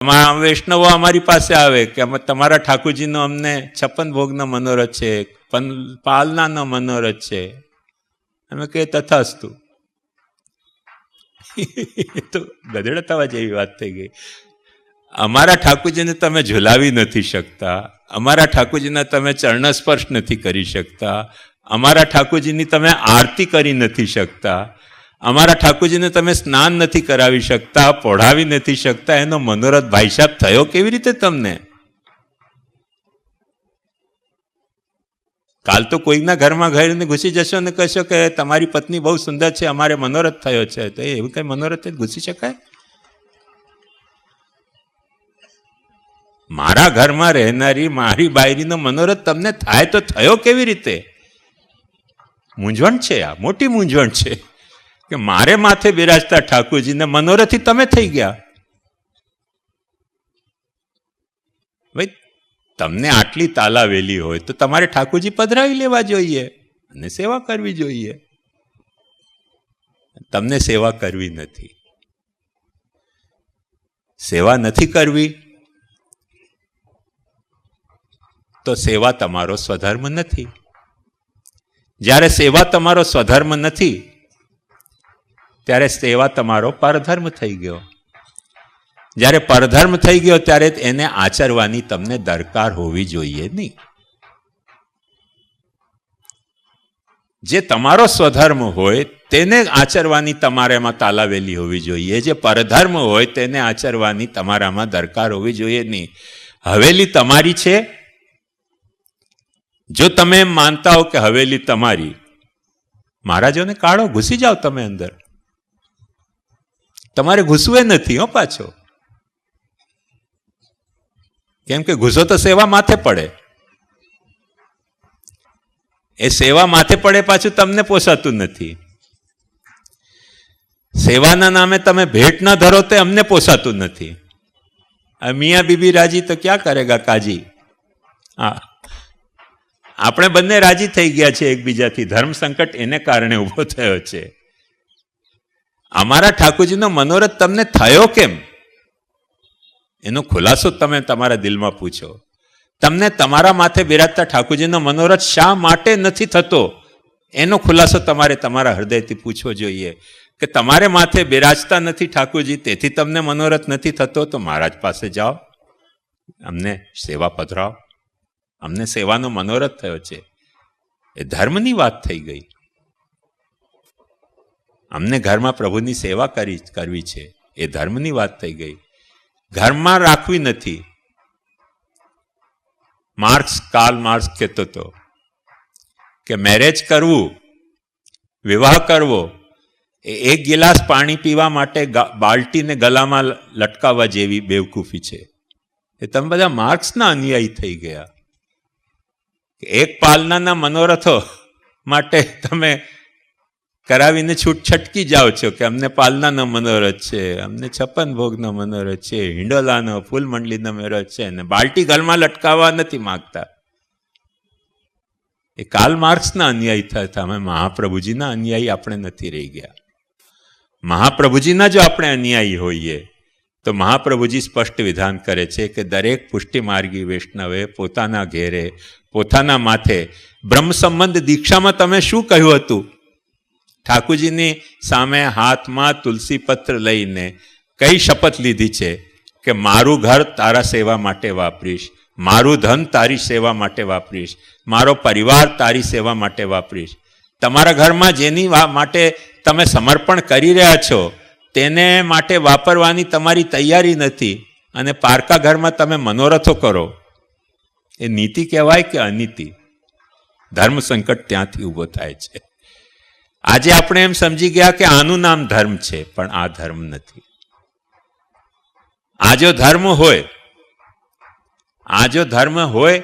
વૈષ્ણવો અમારી પાસે આવે કે તમારા ઠાકોરજીનો અમને 56 ભોગનો મનોરથ છે, પાલનાનો મનોરથ છે. અમે કહીએ તથાસ્તુ. તો ગધેડા થવા જેવી વાત થઈ ગઈ. અમારા ઠાકોરજીને તમે ઝુલાવી નથી શકતા, અમારા ઠાકોરજીના તમે ચરણ સ્પર્શ નથી કરી શકતા, અમારા ઠાકોરજીની તમે આરતી કરી નથી શકતા, અમારા ઠાકોરજીને તમે સ્નાન નથી કરાવી શકતા, પોઢાવી નથી શકતા, એનો મનોરથ ભાઈ સાહેબ થયો કેવી રીતે તમને? કાલ તો કોઈના ઘરમાં ઘરને ઘૂસી જશો ને કહેશો કે તમારી પત્ની બહુ સુંદર છે, અમારે મનોરથ થયો છે. તો એવું કઈ મનોરથ ઘૂસી શકાય? મારા ઘરમાં રહેનારી મારી બાયરીનો મનોરથ તમને થાય તો થયો કેવી રીતે? મૂંઝવણ છે, આ મોટી મૂંઝવણ છે કે મારે માથે બિરાજતા ઠાકોરજીને મનોરથી તમે થઈ ગયા. ભાઈ તમને આટલી તાલાવેલી હોય તો તમારે ઠાકોરજી પધરાવી લેવા જોઈએ અને સેવા કરવી જોઈએ. તમને સેવા કરવી નથી. સેવા નથી કરવી તો સેવા તમારો સ્વધર્મ નથી. જ્યારે સેવા તમારો સ્વધર્મ નથી ત્યારે સેવા તમારો પરધર્મ થઈ ગયો. જ્યારે પરધર્મ થઈ ગયો ત્યારે એને આચરવાની તમને દરકાર હોવી જોઈએ નહીં. જે તમારો સ્વધર્મ હોય તેને આચરવાની તમારામાં તાલાવેલી હોવી જોઈએ. જે પરધર્મ હોય તેને આચરવાની તમારામાં દરકાર હોવી જોઈએ નહીં. હવેલી તમારી છે. જો તમે એમ માનતા હો કે હવેલી તમારી, મહારાજોને કાઢો, ઘૂસી જાઓ તમે અંદર. તમારે ઘૂસવું નથી હો પાછો. કેમ કે ઘૂસો તો સેવા માથે પડે. એ સેવા માથે પડે પાછું તમને પોસાતું નથી. સેવાના નામે તમે ભેટ ન ધરો તે અમને પોસાતું નથી. મિયા બીબી રાજી તો ક્યાં કરેગા કાજી. હા, આપણે બંને રાજી થઈ ગયા છે એકબીજાથી. ધર્મ સંકટ એને કારણે ઉભો થયો છે. અમારા ઠાકોરજીનો મનોરથ તમને થયો કેમ એનો ખુલાસો તમે તમારા દિલમાં પૂછો. તમને તમારા માથે બિરાજતા ઠાકોરજીનો મનોરથ શા માટે નથી થતો એનો ખુલાસો તમારે તમારા હૃદયથી પૂછવો જોઈએ. કે તમારે માથે બિરાજતા નથી ઠાકોરજી, તેથી તમને મનોરથ નથી થતો. તો મહારાજ પાસે જાઓ, અમને સેવા પધરાવો. અમને સેવાનો મનોરથ થયો છે. એ ધર્મની વાત થઈ ગઈ. અમને ઘરમાં પ્રભુની સેવા કરવી છે, એ ધર્મની વાત થઈ ગઈ. ઘરમાં રાખવી નથી. કાર્લ માર્ક્સ કહેતો હતો કે મેરેજ કરવું, વિવાહ કરવો એ એક ગિલાસ પાણી પીવા માટે બાલ્ટીને ગલામાં લટકાવવા જેવી બેવકૂફી છે. એ તમે બધા માર્ક્સના અનુયાયી થઈ ગયા. એક પાલનાના મનોરથો માટે તમે કરાવીને છૂટ છટકી જાઓ છો કે અમને પાલનાનો મનોરથ છે, અમને 56 ભોગનો મનોરથ છે, હિંડોલાનો, ફૂલ મંડલીનો મનોરથ છે, અને બાલ્ટી ગલમાં લટકાવવા નથી માંગતા. એ કાર્લ માર્ક્સના અન્યાયી થતા. અમે મહાપ્રભુજીના અન્યાયી આપણે નથી રહી ગયા. મહાપ્રભુજીના જો આપણે અન્યાયી હોઈએ તો મહાપ્રભુજી સ્પષ્ટ વિધાન કરે છે કે દરેક પુષ્ટિ માર્ગી વૈષ્ણવે પોતાના ઘેરે, પોતાના માથે બ્રહ્મ સંબંધ દીક્ષામાં તમે શું કહ્યું હતું? ઠાકોરજીની સામે હાથમાં તુલસી પત્ર લઈને કઈ શપથ લીધી છે કે મારું ઘર તારા સેવા માટે વાપરીશ, મારું ધન તારી સેવા માટે વાપરીશ, મારો પરિવાર તારી સેવા માટે વાપરીશ. તમારા ઘરમાં જેની માટે તમે સમર્પણ કરી રહ્યા છો તેને માટે વાપરવાની તમારી તૈયારી નથી, અને પારકા ઘરમાં તમે મનોરથો કરો. એ નીતિ કહેવાય કે અનીતિ? ધર્મ સંકટ ત્યાંથી ઊભો થાય છે. આજે આપણે એમ સમજી ગયા કે આનું નામ ધર્મ છે, પણ આ ધર્મ નથી. આ જો ધર્મ હોય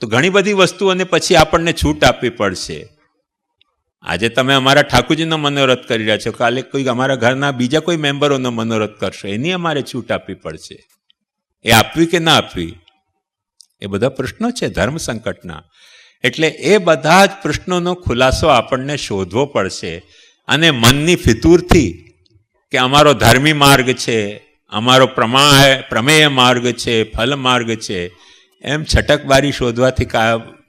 તો ઘણી બધી વસ્તુઓને પછી આપણને છૂટ આપવી પડશે. આજે તમે અમારા ઠાકોરજીનો મનોરથ કરી રહ્યા છો, કાલે કોઈ અમારા ઘરના બીજા કોઈ મેમ્બરોનો મનોરથ કરશો, એની અમારે છૂટ આપવી પડશે. એ આપવી કે ના આપવી, એ બધા પ્રશ્નો છે ધર્મ સંકટના. એટલે એ બધા જ પ્રશ્નોનો ખુલાસો આપણને શોધવો પડશે. અને મનની ફિતૂરથી કે અમારો ધર્મી માર્ગ છે, અમારો પ્રમેય માર્ગ છે, ફલ માર્ગ છે, એમ છટકબારી શોધવાથી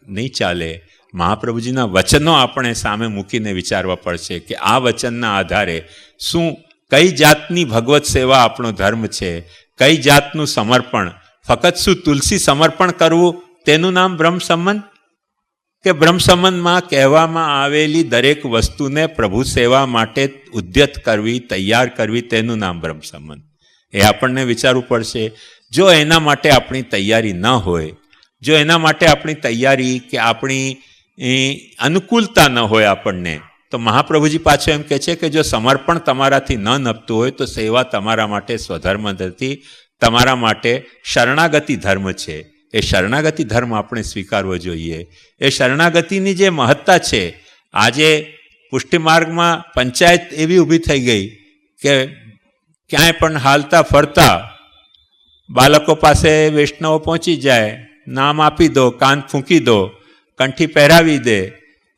નહીં ચાલે. મહાપ્રભુજીના વચનો આપણે સામે મૂકીને વિચારવા પડશે કે આ વચનના આધારે કઈ જાતની ભગવત સેવા આપણો ધર્મ છે, કઈ જાતનું સમર્પણ. ફક્ત શું તુલસી સમર્પણ કરવું તેનું નામ બ્રહ્મ સંબંધ? કે બ્રહ્મ સંબંધમાં કહેવામાં આવેલી દરેક વસ્તુને પ્રભુ સેવા માટે ઉદ્યત કરવી, તૈયાર કરવી, તેનું નામ બ્રહ્મ સંબંધ? એ આપણને વિચારવું પડશે. જો એના માટે આપણી તૈયારી ન હોય, જો એના માટે આપણી તૈયારી કે આપણી અનુકૂળતા ન હોય આપણને, તો મહાપ્રભુજી પાછો એમ કહે છે કે જો સમર્પણ તમારાથી ન નપતું હોય તો સેવા તમારા માટે સ્વધર્મ નથી, તમારા માટે શરણાગતિ ધર્મ છે. એ શરણાગતિ ધર્મ આપણે સ્વીકારવો જોઈએ. એ શરણાગતિની જે મહત્તા છે, આજે પુષ્ટિમાર્ગમાં પંચાયત એવી ઊભી થઈ ગઈ કે ક્યાંય પણ હાલતા ફરતા બાળકો પાસે વૈષ્ણવો પહોંચી જાય, નામ આપી દો, કાન ફૂંકી દો, કંઠી પહેરાવી દે,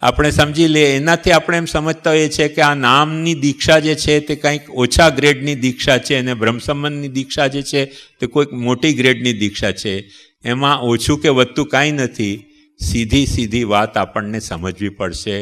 આપણે સમજી લઈએ. એનાથી આપણે એમ સમજતા હોઈએ છીએ કે આ નામની દીક્ષા જે છે તે કંઈક ઓછા ગ્રેડની દીક્ષા છે અને બ્રહ્મસંબંધની દીક્ષા જે છે તે કોઈક મોટી ગ્રેડની દીક્ષા છે. એમાં ઓછું કે વધતું કાંઈ નથી. સીધી વાત આપણને સમજવી પડશે.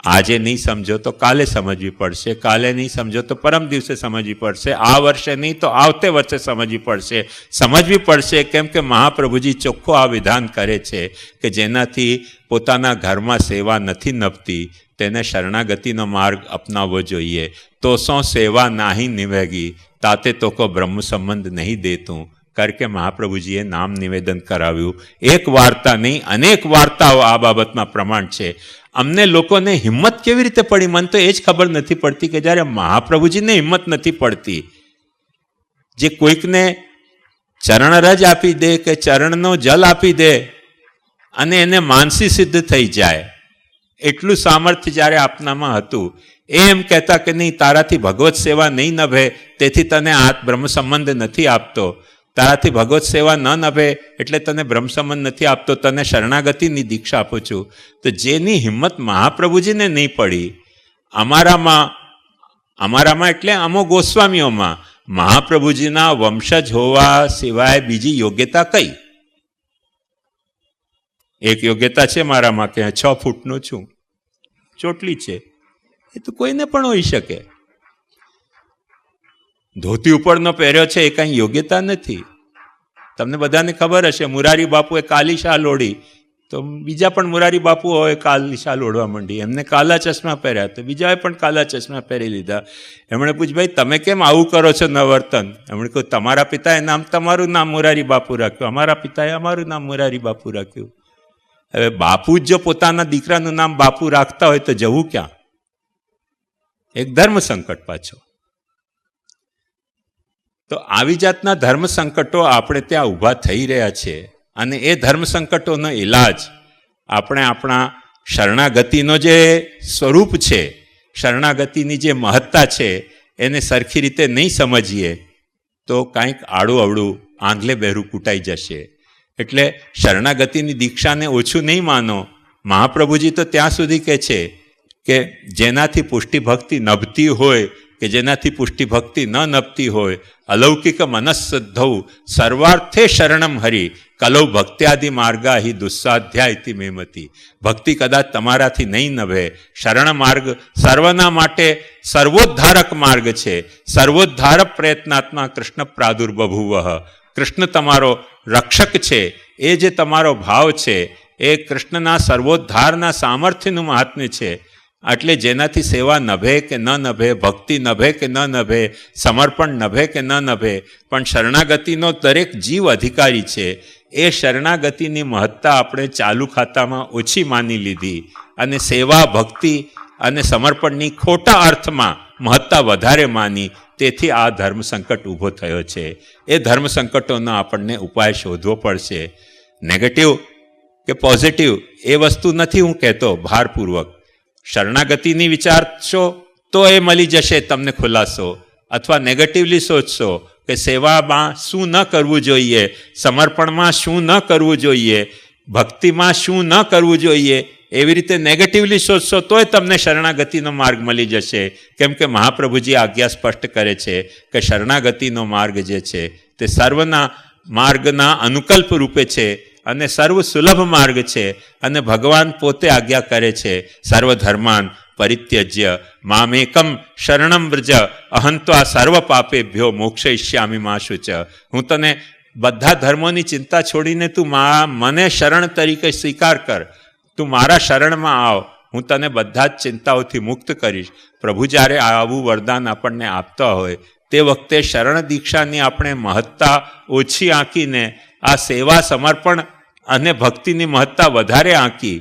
આજે નહીં સમજો તો કાલે સમજવી પડશે, કાલે નહીં સમજો તો પરમ દિવસે સમજવી પડશે, આ વર્ષે નહીં તો આવતે વર્ષે સમજવી પડશે. કેમ કે મહાપ્રભુજી ચોખ્ખો આ વિધાન કરે છે કે જેનાથી પોતાના ઘરમાં સેવા નથી નપતી તેને શરણાગતિનો માર્ગ અપનાવવો જોઈએ. તો સો સેવા નાહી નિવેગી તાતે તો કો બ્રહ્મ સંબંધ નહીં દેતું કરકે મહાપ્રભુજીએ નામ નિવેદન કરાવ્યું. એક વાર્તા નહીં, અનેક વાર્તાઓ આ બાબતમાં પ્રમાણ છે. અમને લોકોને હિંમત કેવી રીતે પડી? મને તો એ જ ખબર નથી પડતી કે જ્યારે મહાપ્રભુજીને હિંમત નથી પડતી, જે કોઈકને ચરણરજ આપી દે કે ચરણનો જલ આપી દે અને એને માનસી સિદ્ધ થઈ જાય, એટલું સામર્થ્ય જ્યારે આપનામાં હતું, એમ કહેતા કે નહીં તારાથી ભગવત સેવા નહીં નભે તેથી તને આ બ્રહ્મ સંબંધ નથી આપતો, તારાથી ભગવત સેવા ન નભે એટલે તને બ્રહ્મ સંબંધ નથી આપતો, તને શરણાગતિની દીક્ષા આપું છું. તો જેની હિંમત મહાપ્રભુજીને નહીં પડી, અમારામાં એટલે અમો ગોસ્વામીઓમાં મહાપ્રભુજીના વંશજ હોવા સિવાય બીજી યોગ્યતા કઈ? એક યોગ્યતા છે મારામાં કે 6 ફૂટનો છું, ચોટલી છે, એ તો કોઈને પણ હોઈ શકે. ધોતી ઉપરનો પહેર્યો છે એ કાંઈ યોગ્યતા નથી. તમને બધાને ખબર હશે, મુરારી બાપુએ કાલી શાલ ઓઢી તો બીજા પણ મુરારી બાપુ હોય કાલી શાલ ઓઢવા માંડી, એમને કાલા ચશ્મા પહેર્યા તો બીજાએ પણ કાલા ચશ્મા પહેરી લીધા. એમણે પૂછ્યું ભાઈ તમે કેમ આવું કરો છો નવર્તન? એમણે કહ્યું તમારા પિતાએ નામ તમારું નામ મુરારી બાપુ રાખ્યું, અમારા પિતાએ અમારું નામ મુરારી બાપુ રાખ્યું. હવે બાપુ જ જો પોતાના દીકરાનું નામ બાપુ રાખતા હોય તો જવું ક્યાં? એક ધર્મ સંકટ પાછો. તો આવી જાતના ધર્મ સંકટો આપણે ત્યાં ઊભા થઈ રહ્યા છે અને એ ધર્મ સંકટોનો ઇલાજ આપણે આપણા શરણાગતિનો જે સ્વરૂપ છે, શરણાગતિની જે મહત્તા છે એને સરખી રીતે નહીં સમજીએ તો કાંઈક આડું અવળું આંધલે બહેરું કૂટાઈ જશે. એટલે શરણાગતિની દીક્ષાને ઓછું નહીં માનો. મહાપ્રભુજી તો ત્યાં સુધી કહે છે કે જેનાથી પુષ્ટિ ભક્તિ નભતી હોય કે જેનાથી પુષ્ટિ ભક્તિ ન નપતી હોય, અલૌકિક મનસ્સદ્ધૌ સર્વાર્થે શરણમ હરિ કલૌ ભક્ત્યાદિ માર્ગા હિ દુસ્સાધ્યાયતિ મેમતી. ભક્તિ કદાચ તમારાથી નહીં નભે. શરણ માર્ગ સર્વના માટે સર્વોદ્ધારક માર્ગ છે. સર્વોદ્ધારક પ્રયત્નાત્મા કૃષ્ણ પ્રાદુર્બભુવઃ. કૃષ્ણ તમારો રક્ષક છે. એ જે તમારો ભાવ છે એ કૃષ્ણના સર્વોદ્ધારના સામર્થ્યનું મહાત્મ્ય છે. એટલે જેનાથી સેવા નભે કે ન નભે, ભક્તિ નભે કે ન નભે, સમર્પણ નભે કે ન નભે, પણ શરણાગતિનો દરેક જીવ અધિકારી છે. એ શરણાગતિની મહત્તા આપણે ચાલુ ખાતામાં ઓછી માની લીધી અને સેવા, ભક્તિ અને સમર્પણની ખોટા અર્થમાં મહત્તા વધારે માની. તેથી આ ધર્મ સંકટ ઊભો થયો છે. એ ધર્મ સંકટોનો આપણને ઉપાય શોધવો પડશે. નેગેટિવ કે પોઝિટિવ એ વસ્તુ નથી હું કહેતો ભારપૂર્વક. શરણાગતિની વિચારશો તો એ મળી જશે તમને ખુલાસો, અથવા નેગેટિવલી સોચશો કે સેવામાં શું ન કરવું જોઈએ, સમર્પણમાં શું ન કરવું જોઈએ, ભક્તિમાં શું ન કરવું જોઈએ, એવી રીતે નેગેટિવલી સોચશો તોય તમને શરણાગતિનો માર્ગ મળી જશે. કેમ કે મહાપ્રભુજી આજ્ઞા સ્પષ્ટ કરે છે કે શરણાગતિનો માર્ગ જે છે તે સર્વના માર્ગના અનુકલ્પ રૂપે છે અને સર્વ સુલભ માર્ગ છે. અને ભગવાન પોતે આજ્ઞા કરે છે સર્વધર્માન પરિત્યજ્ય મામેકમ શરણમ વ્રજ અહંત્વા સર્વ પાપેભ્યો મોક્ષયિષ્યામિ મા શુચ. હું તને બધા ધર્મોની ચિંતા છોડીને તું મને શરણ તરીકે સ્વીકાર કર, તું મારા શરણમાં આવ, હું તને બધા જ ચિંતાઓથી મુક્ત કરીશ. પ્રભુ જ્યારે આવું વરદાન આપણને આપતા હોય તે વખતે શરણ દીક્ષાની આપણે મહત્તા ઓછી આંકીને આ સેવા સમર્પણ અને ભક્તિની મહત્તા વધારે આંકી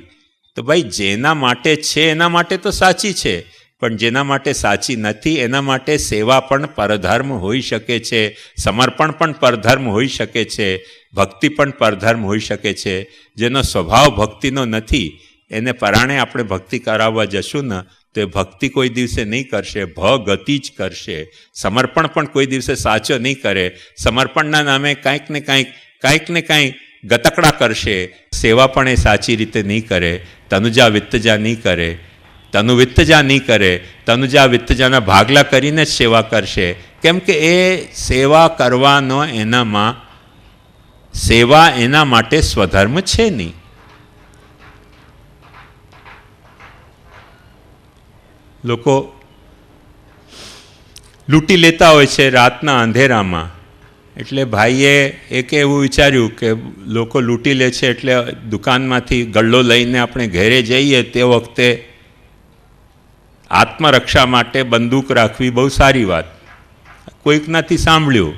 તો ભાઈ જેના માટે છે એના માટે તો સાચી છે, પણ જેના માટે સાચી નથી એના માટે સેવા પણ પરધર્મ હોઈ શકે છે, સમર્પણ પણ પરધર્મ હોઈ શકે છે, ભક્તિ પણ પરધર્મ હોઈ શકે છે. જેનો સ્વભાવ ભક્તિનો નથી એને પરાણે આપણે ભક્તિ કરાવવા જશું ને તો એ ભક્તિ કોઈ દિવસે નહીં કરશે, ભગતિ જ કરશે. સમર્પણ પણ કોઈ દિવસે સાચો નહીં કરે, સમર્પણના નામે કાંઈક ને કાંઈક ગતકડા કરશે. સેવા પણ એ સાચી રીતે નહીં કરે, તનુજા વિત્તજા નહીં કરે, તનુ વિત્તજા નહીં કરે, તનુજા વિત્તજાના ભાગલા કરીને જ સેવા કરશે. કેમ કે એ સેવા કરવાનો એનામાં સેવા એના માટે સ્વધર્મ છે નહીં. લોકો લૂંટી લેતા હોય છે રાતના અંધેરામાં. એટલે ભાઈએ એક એવું વિચાર્યું કે લોકો લૂંટી લે છે એટલે દુકાનમાંથી ગલ્લો લઈને આપણે ઘરે જઈએ તે વખતે આત્મરક્ષા માટે બંદૂક રાખવી બહુ સારી વાત. કોઈકનાથી સાંભળ્યું,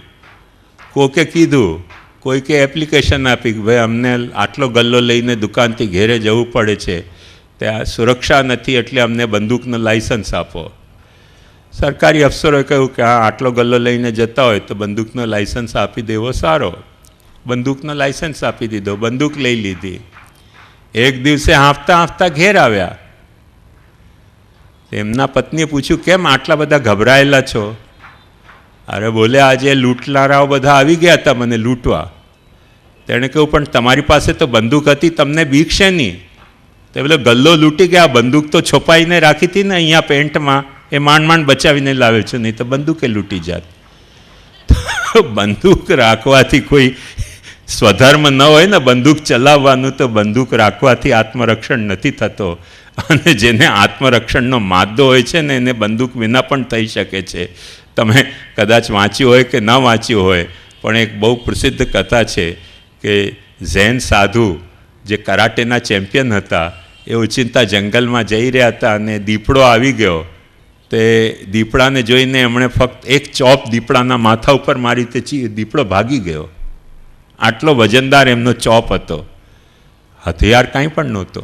કોકે કીધું, કોઈકે એપ્લિકેશન આપી કે ભાઈ અમને આટલો ગલ્લો લઈને દુકાનથી ઘેરે જવું પડે છે, ત્યાં સુરક્ષા નથી એટલે અમને બંદૂકનું લાઇસન્સ આપો. સરકારી અફસરોએ કહ્યું કે હા આટલો ગલ્લો લઈને જતા હોય તો બંદૂકનો લાઇસન્સ આપી દેવો સારો. બંદૂકનો લાઇસન્સ આપી દીધો, બંદૂક લઈ લીધી. એક દિવસે હાંફતા ઘેર આવ્યા. એમના પત્નીએ પૂછ્યું કેમ આટલા બધા ગભરાયેલા છો? અરે બોલે આજે લૂંટનારાઓ બધા આવી ગયા હતા મને લૂંટવા. તેણે કહ્યું પણ તમારી પાસે તો બંદૂક હતી, તમને બીક છે નહીં? તો બોલે ગલ્લો લૂંટી ગયા, બંદૂક તો છોપાઈને રાખી હતી ને અહીંયા પેન્ટમાં, એ માંડ બચાવીને લાવ્યો છું, નહીં તો બંદૂકે લૂંટી જાત. બંદૂક રાખવાથી કોઈ સ્વધર્મ ન હોય ને, બંદૂક ચલાવવાનું તો બંદૂક રાખવાથી આત્મરક્ષણ નથી થતો. અને જેને આત્મરક્ષણનો માદો હોય છે ને એને બંદૂક વિના પણ થઈ શકે છે. તમે કદાચ વાંચ્યું હોય કે ન વાંચ્યું હોય, પણ એક બહુ પ્રસિદ્ધ કથા છે કે ઝેન સાધુ જે કરાટેના ચેમ્પિયન હતા એ ઓચિંતા જંગલમાં જઈ રહ્યા હતા અને દીપડો આવી ગયો. તે દીપડાને જોઈને એમણે ફક્ત એક ચોપ દીપડાના માથા ઉપર મારી, તે દીપડો ભાગી ગયો. આટલો વજનદાર એમનો ચોપ હતો, હથિયાર કાંઈ પણ નહોતો.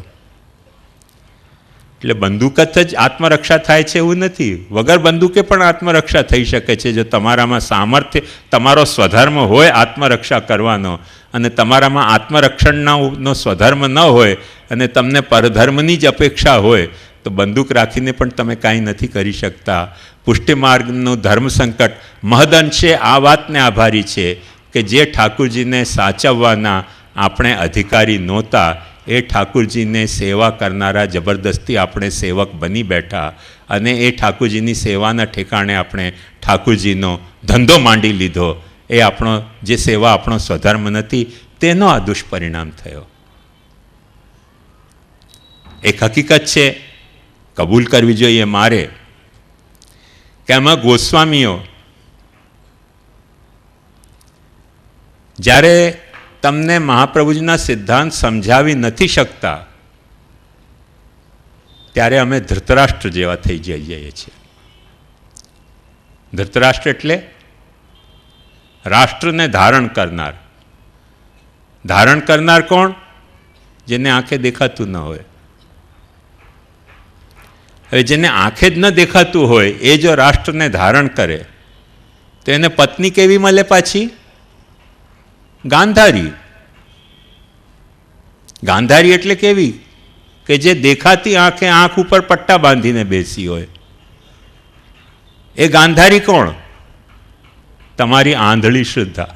એટલે બંદૂક જ આત્મરક્ષા થાય છે એવું નથી, વગર બંદૂકે પણ આત્મરક્ષા થઈ શકે છે. જો તમારામાં સામર્થ્ય, તમારો સ્વધર્મ હોય આત્મરક્ષા કરવાનો, અને તમારામાં આત્મરક્ષણનો સ્વધર્મ ન હોય અને તમને પરધર્મની જ અપેક્ષા હોય તો બંદૂક રાખીને પણ તમે કાંઈ નથી કરી શકતા. પુષ્ટિ માર્ગનું ધર્મ સંકટ મહદઅંશે આ વાતને આભારી છે કે જે ઠાકુરજીને સાચવવાના આપણે અધિકારી નહોતા એ ઠાકુરજીને સેવા કરનારા જબરદસ્તી આપણે સેવક બની બેઠા, અને એ ઠાકુરજીની સેવાના ઠેકાણે આપણે ઠાકુરજીનો ધંધો માંડી લીધો. એ આપણો જે સેવા આપણો સ્વધર્મ નથી તેનો આ દુષ્પરિણામ થયો. એક હકીકત છે, કબૂલ કરવી જોઈએ મારે, કે આમાં ગોસ્વામીઓ જ્યારે તમને મહાપ્રભુજીના સિદ્ધાંત સમજાવી નથી શકતા ત્યારે અમે ધૃતરાષ્ટ્ર જેવા થઈ જઈએ છીએ. ધૃતરાષ્ટ્ર એટલે રાષ્ટ્રને ધારણ કરનાર. ધારણ કરનાર કોણ? જેને આંખે દેખાતું ન હોય. હવે જેને આંખે જ ન દેખાતું હોય એ જો રાષ્ટ્રને ધારણ કરે તો એને પત્ની કેવી મળે પાછી? ગાંધારી. ગાંધારી એટલે કેવી? કે જે દેખાતી આંખે આંખ ઉપર પટ્ટા બાંધીને બેસી હોય. એ ગાંધારી કોણ? તમારી આંધળી શ્રદ્ધા.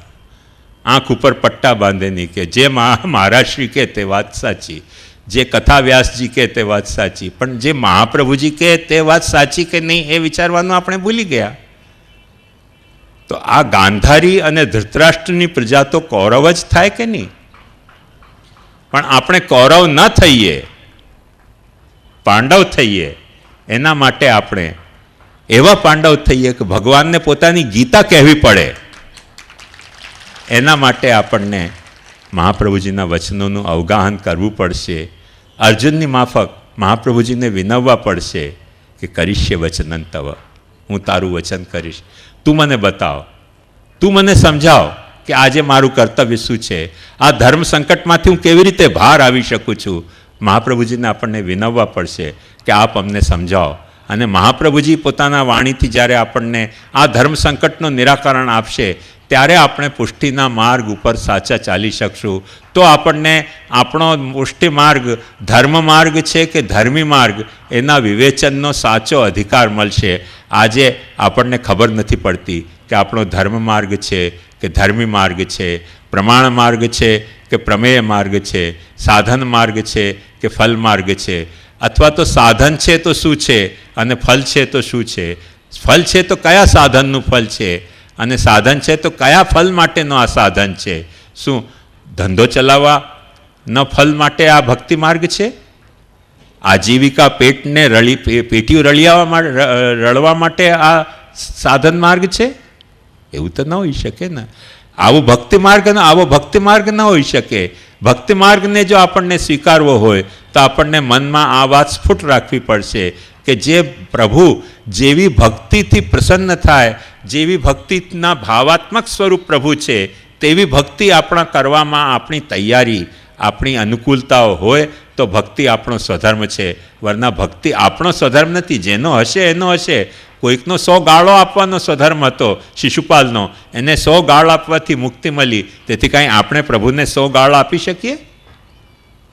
આંખ ઉપર પટ્ટા બાંધેની કે જે મહારાજ શ્રી કે તે વાત સાચી, જે કથા વ્યાસજી કહે તે વાત સાચી, પણ જે મહાપ્રભુજી કહે તે વાત સાચી કે નહીં એ વિચારવાનું આપણે ભૂલી ગયા. તો આ ગાંધારી અને ધૃતરાષ્ટ્રની પ્રજા તો કૌરવ જ થાય કે નહીં? પણ આપણે કૌરવ ન થઈએ, પાંડવ થઈએ. એના માટે આપણે એવા પાંડવ થઈએ કે ભગવાનને પોતાની ગીતા કહેવી પડે. એના માટે આપણને મહાપ્રભુજીના વચનોનું અવગાહન કરવું પડશે. અર્જુનની માફક મહાપ્રભુજીને વિનવવા પડશે કે કરીશ્ય વચનન તવ, હું તારું વચન કરીશ. તું મને બતાવ, તું મને સમજાવ કે આજે મારું કર્તવ્ય શું છે, આ ધર્મ સંકટમાંથી હું કેવી રીતે બહાર આવી શકું છું. મહાપ્રભુજીને આપણને વિનવવા પડશે કે આપ અમને સમજાવો. અને મહાપ્રભુજી પોતાના વાણીથી જ્યારે આપણને આ ધર્મ સંકટનું નિરાકરણ આપશે ત્યારે આપણે પુષ્ટિના માર્ગ ઉપર સાચા ચાલી શકશું. તો આપણને આપણો પુષ્ટિ માર્ગ ધર્મ માર્ગ છે કે ધર્મી માર્ગ એના વિવેચનનો સાચો અધિકાર મળશે. આજે આપણને ખબર નથી પડતી કે આપણો ધર્મ માર્ગ છે કે ધર્મી માર્ગ છે, પ્રમાણ માર્ગ છે કે પ્રમેય માર્ગ છે, સાધન માર્ગ છે કે ફલ માર્ગ છે. અથવા તો સાધન છે તો શું છે અને ફલ છે તો શું છે? ફલ છે તો કયા સાધનનું ફલ છે, અને સાધન છે તો કયા ફલ માટેનો આ સાધન છે? શું ધંધો ચલાવવાના ફલ માટે આ ભક્તિ માર્ગ છે? આજીવિકા પેટને પેટીયું રળવા માટે આ સાધન માર્ગ છે? એવું તો ન હોઈ શકે ને. આવો ભક્તિ માર્ગ ન હોઈ શકે. ભક્તિ માર્ગને જો આપણને સ્વીકારવો હોય તો આપણને મનમાં આ વાત સ્ફુટ રાખવી પડશે કે જે પ્રભુ જેવી ભક્તિથી પ્રસન્ન થાય, જેવી ભક્તિના ભાવાત્મક સ્વરૂપ પ્રભુ છે તેવી ભક્તિ આપણા કરવામાં આપણી તૈયારી, આપણી અનુકૂળતાઓ હોય તો ભક્તિ આપણો સ્વધર્મ છે. વરના ભક્તિ આપણો સ્વધર્મ નથી. જેનો હશે એનો હશે. કોઈકનો 100 ગાળો આપવાનો સ્વધર્મ હતો શિશુપાલનો, એને 100 ગાળ આપવાથી મુક્તિ મળી. તેથી કાંઈ આપણે પ્રભુને 100 ગાળ આપી શકીએ?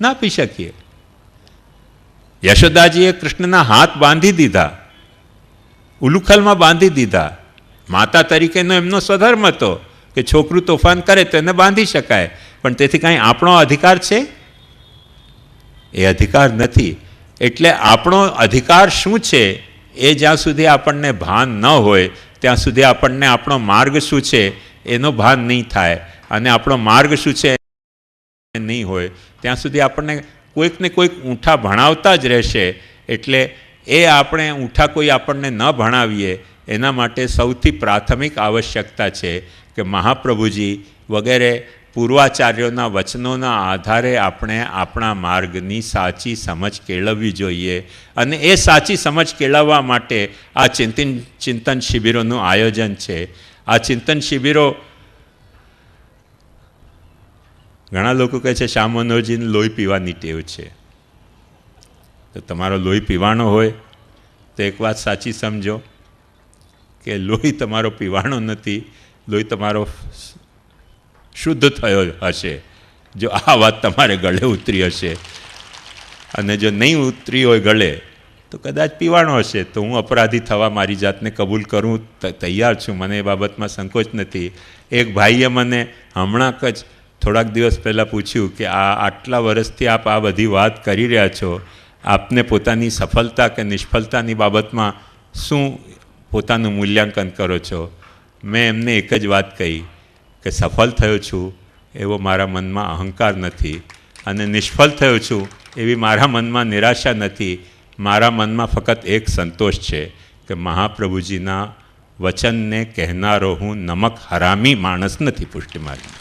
ના આપી શકીએ. યશોદાજીએ કૃષ્ણના હાથ બાંધી દીધા, ઉલુખલમાં બાંધી દીધા. માતા તરીકેનો એમનો સ્વધર્મ હતો કે છોકરું તોફાન કરે તો એને બાંધી શકાય. પણ તેથી કાંઈ આપણો અધિકાર છે? એ અધિકાર નથી. એટલે આપણો અધિકાર શું છે એ જ્યાં સુધી આપણને ભાન ન હોય ત્યાં સુધી આપણને આપણો માર્ગ શું છે એનો ભાન નહીં થાય. અને આપણો માર્ગ શું છે નહીં હોય ત્યાં સુધી આપણને કોઈકને કોઈક ઊંઠા ભણાવતા જ રહેશે. એટલે એ આપણે ઊંઠા કોઈ આપણને ન ભણાવીએ એના માટે સૌથી પ્રાથમિક આવશ્યકતા છે કે મહાપ્રભુજી વગેરે પૂર્વાચાર્યોના વચનોના આધારે આપણે આપણા માર્ગની સાચી સમજ કેળવવી જોઈએ. અને એ સાચી સમજ કેળવવા માટે આ ચિંતન શિબિરોનું આયોજન છે. આ ચિંતન શિબિરો, ઘણા લોકો કહે છે શ્યામ મનોહરજીને લોહી પીવાની ટેવ છે. તો તમારો લોહી પીવાનો હોય તો એક વાત સાચી સમજો કે લોહી તમારો પીવાનો નથી, લોહી તમારો શુદ્ધ થયો હશે જો આ વાત તમારે ગળે ઉતરી હશે. અને જો નહીં ઉતરી હોય ગળે તો કદાચ પીવાનો હશે. તો હું અપરાધી થવા મારી જાતને કબૂલ કરું તૈયાર છું, મને એ બાબતમાં સંકોચ નથી. એક ભાઈએ મને હમણાં જ થોડાક દિવસ પહેલાં પૂછ્યું કે આટલા વર્ષથી આપ આ બધી વાત કરી રહ્યા છો, આપને પોતાની સફળતા કે નિષ્ફળતાની બાબતમાં શું પોતાનું મૂલ્યાંકન કરો છો? મેં એમને એક જ વાત કહી કે સફળ થયો છું એવો મારા મનમાં અહંકાર નથી, અને નિષ્ફળ થયો છું એવી મારા મનમાં નિરાશા નથી. મારા મનમાં ફક્ત એક સંતોષ છે કે મહાપ્રભુજીના વચનને કહેનારો હું નમક હરામી માણસ નથી પુષ્ટિ માર્ગી.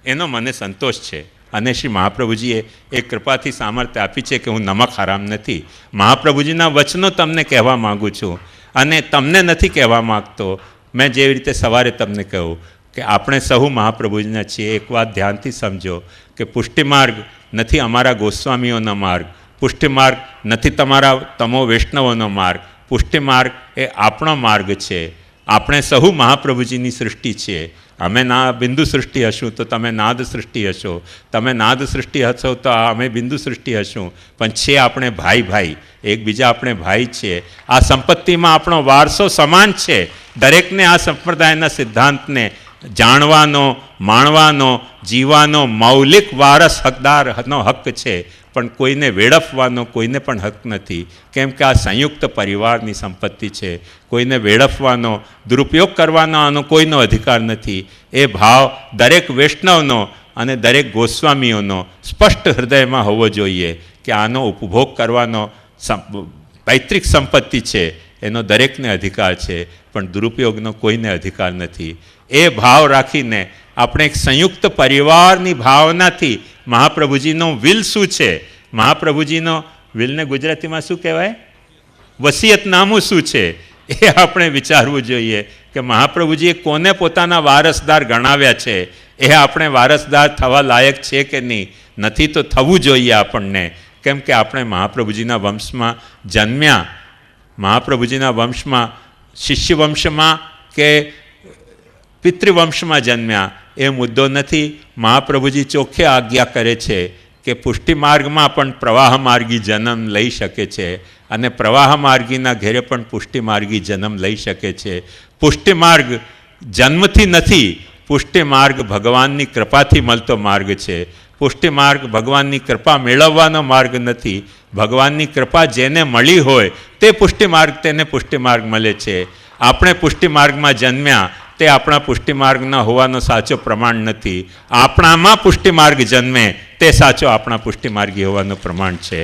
એનો મને સંતોષ છે. અને શ્રી મહાપ્રભુજીએ એક કૃપાથી સામર્થ્ય આપી છે કે હું નમક હરામ નથી. મહાપ્રભુજીના વચનો તમને કહેવા માગું છું અને તમને નથી કહેવા માગતો. મેં જેવી રીતે સવારે તમને કહ્યું કે આપણે સહુ મહાપ્રભુજીના છીએ. એક વાત ધ્યાનથી સમજો કે પુષ્ટિ માર્ગ નથી અમારા ગોસ્વામીઓનો માર્ગ, પુષ્ટિ માર્ગ નથી તમો વૈષ્ણવોનો માર્ગ. પુષ્ટિ માર્ગ એ આપણો માર્ગ છે. આપણે સહુ મહાપ્રભુજીની સૃષ્ટિ છીએ. અમે બિંદુ સૃષ્ટિ હશું તો તમે નાદ સૃષ્ટિ હશો, તમે નાદ સૃષ્ટિ હશો તો અમે બિંદુ સૃષ્ટિ હશું. પણ છે આપણે ભાઈ, એકબીજા આપણે ભાઈ છીએ. આ સંપત્તિમાં આપણો વારસો સમાન છે. દરેકને આ સંપ્રદાયના સિદ્ધાંતને જાણવાનો, માણવાનો, જીવવાનો મૌલિક વારસ હકદારનો હક છે, પણ કોઈને વેડફવાનો કોઈને પણ હક નથી. કેમ કે આ સંયુક્ત પરિવારની સંપત્તિ છે. કોઈને વેડફવાનો, દુરુપયોગ કરવાનો આનો કોઈનો અધિકાર નથી. એ ભાવ દરેક વૈષ્ણવનો અને દરેક ગોસ્વામીઓનો સ્પષ્ટ હૃદયમાં હોવો જોઈએ કે આનો ઉપભોગ કરવાનો પૈતૃક સંપત્તિ છે, એનો દરેકને અધિકાર છે, પણ દુરુપયોગનો કોઈને અધિકાર નથી. એ ભાવ રાખીને આપણે એક સંયુક્ત પરિવારની ભાવનાથી મહાપ્રભુજીનો વિલ શું છે, મહાપ્રભુજીનો વિલને ગુજરાતીમાં શું કહેવાય, વસિયતનામું શું છે, એ આપણે વિચારવું જોઈએ કે મહાપ્રભુજીએ કોને પોતાના વારસદાર ગણાવ્યા છે. એ આપણે વારસદાર થવા લાયક છે કે નહીં, નથી તો થવું જોઈએ આપણને. કેમ કે આપણે મહાપ્રભુજીના વંશમાં જન્મ્યા, મહાપ્રભુજીના વંશમાં, શિષ્ય વંશમાં કે પિતૃવંશમાં જન્મ્યા એ મુદ્દો નથી. મહાપ્રભુજી ચોખ્ખે આજ્ઞા કરે છે કે પુષ્ટિ માર્ગમાં પણ પ્રવાહ માર્ગી જન્મ લઈ શકે છે અને પ્રવાહ માર્ગીના ઘેરે પણ પુષ્ટિ માર્ગી જન્મ લઈ શકે છે. પુષ્ટિ માર્ગ જન્મથી નથી, પુષ્ટિ માર્ગ ભગવાનની કૃપાથી મળતો માર્ગ છે. પુષ્ટિ માર્ગ ભગવાનની કૃપા મેળવવાનો માર્ગ નથી. ભગવાનની કૃપા જેને મળી હોય તે પુષ્ટિ માર્ગ, તેને પુષ્ટિ માર્ગ મળે છે. આપણે પુષ્ટિ માર્ગમાં જન્મ્યા તે આપણા પુષ્ટિ માર્ગના હોવાનો સાચો પ્રમાણ નથી. આપણામાં પુષ્ટિ માર્ગ જન્મે તે સાચો આપણા પુષ્ટિ માર્ગી હોવાનું પ્રમાણ છે.